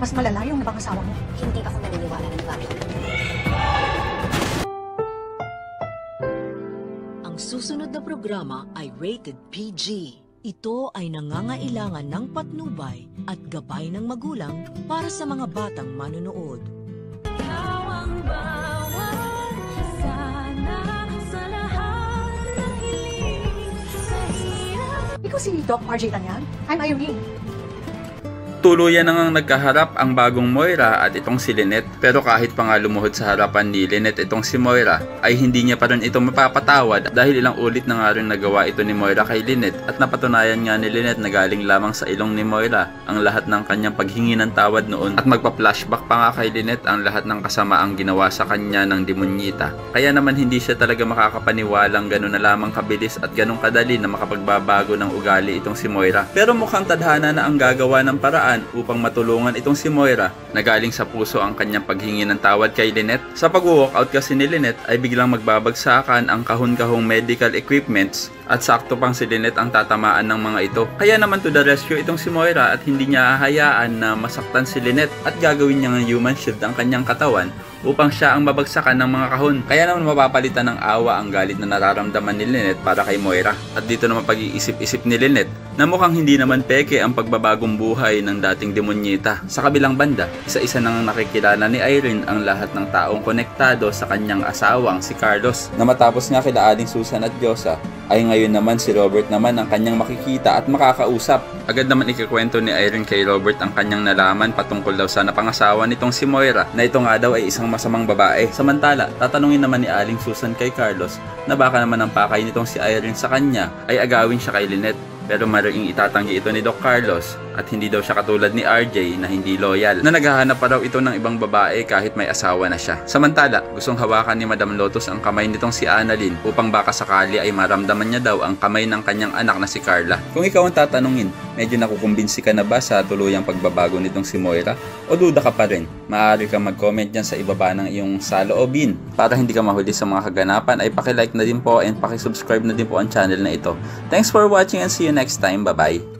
Mas malala yung napangasawa mo. Hindi ako naniniwala ng bago. Ang susunod na programa ay rated PG. Ito ay nangangailangan ng patnubay at gabay ng magulang para sa mga batang manonood. Ikaw si Doc RJ Tanyan? I'm Irene. Tuluyan na ngang nagkaharap ang bagong Moira at itong si Lynette, pero kahit pa nga lumuhod sa harapan ni Lynette itong si Moira ay hindi niya pa rin ito mapapatawad dahil ilang ulit na nga rin nagawa ito ni Moira kay Lynette at napatunayan nga ni Lynette na galing lamang sa ilong ni Moira ang lahat ng kanyang paghingi ng tawad noon at magpa-flashback pa nga kay Lynette ang lahat ng kasamaang ginawa sa kanya ng demonyita. Kaya naman hindi siya talaga makakapaniwalang gano'n na lamang kabilis at gano'ng kadali na makapagbabago ng ugali itong si Moira. Pero mukhang tadhana na ang gagawa ng paraan upang matulungan itong si Moira na galing sa puso ang kanyang paghingi ng tawad kay Lynette. Sa pag-walkout kasi ni Lynette ay biglang magbabagsakan ang kahon-kahong medical equipments at sakto pang si Lynette ang tatamaan ng mga ito. Kaya naman to the rescue itong si Moira at hindi niya hahayaan na masaktan si Lynette at gagawin niya ng human shield ang kanyang katawan upang siya ang mabagsakan ng mga kahon. Kaya naman mapapalitan ng awa ang galit na nararamdaman ni Lynette para kay Moira. At dito naman pag-iisip-isip ni Lynette na mukhang hindi naman peke ang pagbabagong buhay ng dating demonyita. Sa kabilang banda, isa-isa nang nakikilala ni Irene ang lahat ng taong konektado sa kanyang asawang si Carlos. Na matapos nga kila Aling Susan at Diyosa, ay ngayon naman si Robert naman ang kanyang makikita at makakausap. Agad naman ikikwento ni Irene kay Robert ang kanyang nalaman patungkol daw sa napangasawa nitong si Moira na ito nga daw ay isang masamang babae. Samantala, tatanungin naman ni Aling Susan kay Carlos na baka naman ang pakay nitong si Irene sa kanya ay agawin siya kay Lynette. Pero maring itatanggi ito ni Doc Carlos at hindi daw siya katulad ni RJ na hindi loyal, na naghahanap pa raw ito ng ibang babae kahit may asawa na siya. Samantala, gustong hawakan ni Madam Lotus ang kamay nitong si Annalyn upang baka sakali ay maramdaman niya daw ang kamay ng kanyang anak na si Carla. Kung ikaw ang tatanungin, medyo nakukumbinsi ka na ba sa tuluyang pagbabago nitong si Moira o duda ka pa rin? Maaari kang mag-comment dyan sa ibaba ng iyong saloobin. Para hindi ka mahuli sa mga kaganapan ay paki-like na din po and paki-subscribe na din po ang channel na ito. Thanks for watching and see you next time. Bye-bye!